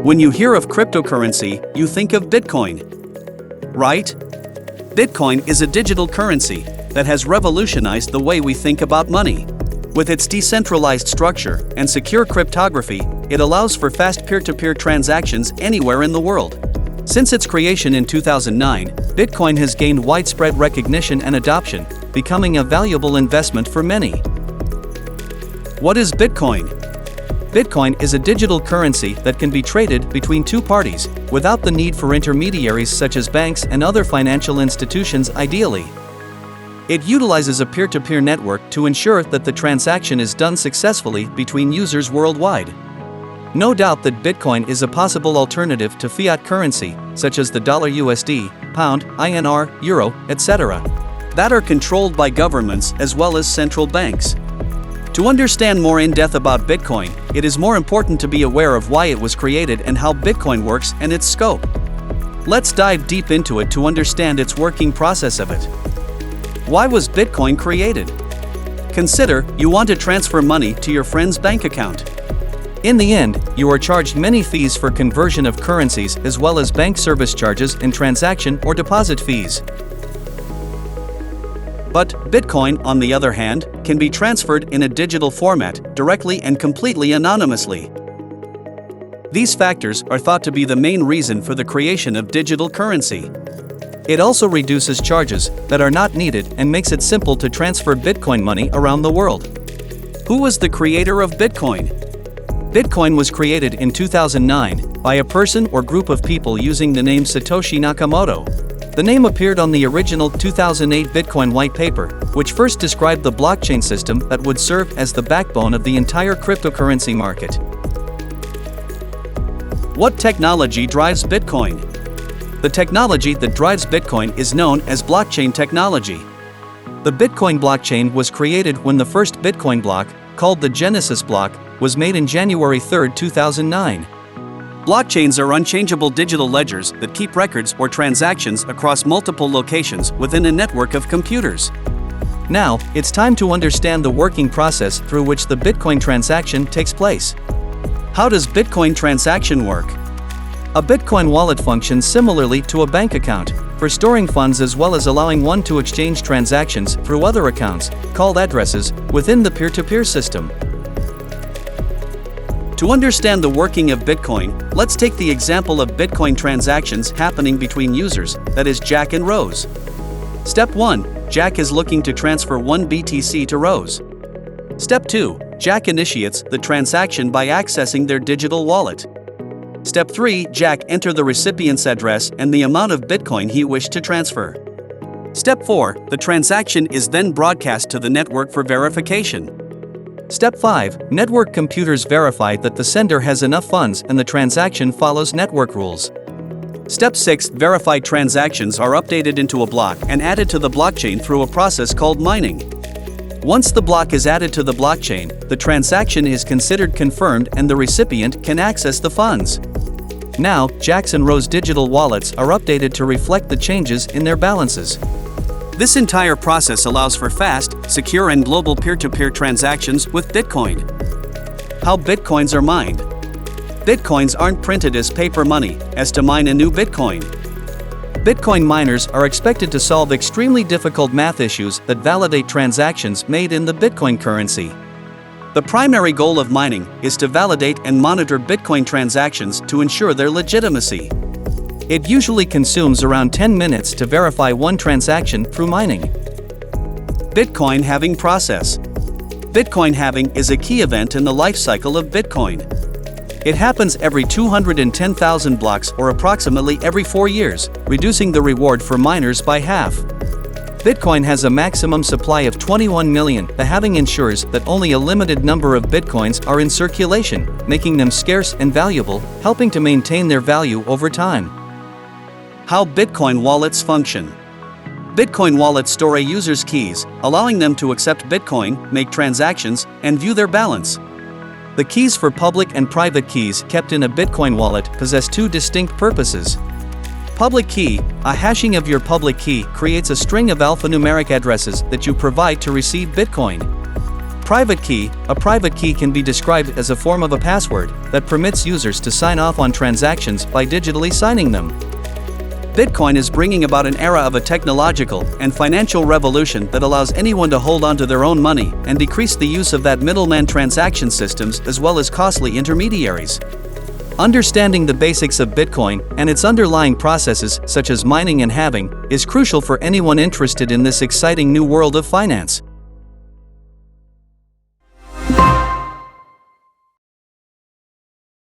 When you hear of cryptocurrency, you think of Bitcoin, right? Bitcoin is a digital currency that has revolutionized the way we think about money. With its decentralized structure and secure cryptography, it allows for fast peer-to-peer transactions anywhere in the world. Since its creation in 2009, Bitcoin has gained widespread recognition and adoption, becoming a valuable investment for many. What is Bitcoin? Bitcoin is a digital currency that can be traded between two parties, without the need for intermediaries such as banks and other financial institutions ideally. It utilizes a peer-to-peer network to ensure that the transaction is done successfully between users worldwide. No doubt that Bitcoin is a possible alternative to fiat currency, such as the dollar USD, pound, INR, euro, etc., that are controlled by governments as well as central banks. To understand more in depth about Bitcoin, it is more important to be aware of why it was created and how Bitcoin works and its scope. Let's dive deep into it to understand its working process of it. Why was Bitcoin created? Consider you want to transfer money to your friend's bank account. In the end, you are charged many fees for conversion of currencies as well as bank service charges and transaction or deposit fees. But Bitcoin, on the other hand, can be transferred in a digital format, directly and completely anonymously. These factors are thought to be the main reason for the creation of digital currency. It also reduces charges that are not needed and makes it simple to transfer Bitcoin money around the world. Who was the creator of Bitcoin? Bitcoin was created in 2009 by a person or group of people using the name Satoshi Nakamoto. The name appeared on the original 2008 Bitcoin white paper, which first described the blockchain system that would serve as the backbone of the entire cryptocurrency market. What technology drives Bitcoin? The technology that drives Bitcoin is known as blockchain technology. The Bitcoin blockchain was created when the first Bitcoin block, called the Genesis block, was made in January 3, 2009. Blockchains are unchangeable digital ledgers that keep records or transactions across multiple locations within a network of computers. Now, it's time to understand the working process through which the Bitcoin transaction takes place. How does Bitcoin transaction work? A Bitcoin wallet functions similarly to a bank account, for storing funds as well as allowing one to exchange transactions through other accounts, called addresses, within the peer-to-peer system. To understand the working of Bitcoin, let's take the example of Bitcoin transactions happening between users, that is Jack and Rose. Step 1. Jack is looking to transfer 1 BTC to Rose. Step 2. Jack initiates the transaction by accessing their digital wallet. Step 3. Jack enters the recipient's address and the amount of Bitcoin he wished to transfer. Step 4. The transaction is then broadcast to the network for verification. Step 5. Network computers verify that the sender has enough funds and the transaction follows network rules. Step 6. Verified transactions are updated into a block and added to the blockchain through a process called mining. Once the block is added to the blockchain, the transaction is considered confirmed and the recipient can access the funds. Now, Jack's and Rose's digital wallets are updated to reflect the changes in their balances. This entire process allows for fast, secure and global peer-to-peer transactions with Bitcoin. How Bitcoins are mined. Bitcoins aren't printed as paper money, as to mine a new Bitcoin. Bitcoin miners are expected to solve extremely difficult math issues that validate transactions made in the Bitcoin currency. The primary goal of mining is to validate and monitor Bitcoin transactions to ensure their legitimacy. It usually consumes around 10 minutes to verify one transaction through mining. Bitcoin halving process. Bitcoin halving is a key event in the life cycle of Bitcoin. It happens every 210,000 blocks or approximately every 4 years, reducing the reward for miners by half. Bitcoin has a maximum supply of 21 million. The halving ensures that only a limited number of Bitcoins are in circulation, making them scarce and valuable, helping to maintain their value over time. How Bitcoin wallets function. Bitcoin wallets store a user's keys, allowing them to accept Bitcoin, make transactions, and view their balance. The keys for public and private keys kept in a Bitcoin wallet possess two distinct purposes. Public key, a hashing of your public key creates a string of alphanumeric addresses that you provide to receive Bitcoin. Private key. A private key can be described as a form of a password that permits users to sign off on transactions by digitally signing them. Bitcoin is bringing about an era of a technological and financial revolution that allows anyone to hold onto their own money and decrease the use of that middleman transaction systems as well as costly intermediaries. Understanding the basics of Bitcoin and its underlying processes, such as mining and halving, is crucial for anyone interested in this exciting new world of finance.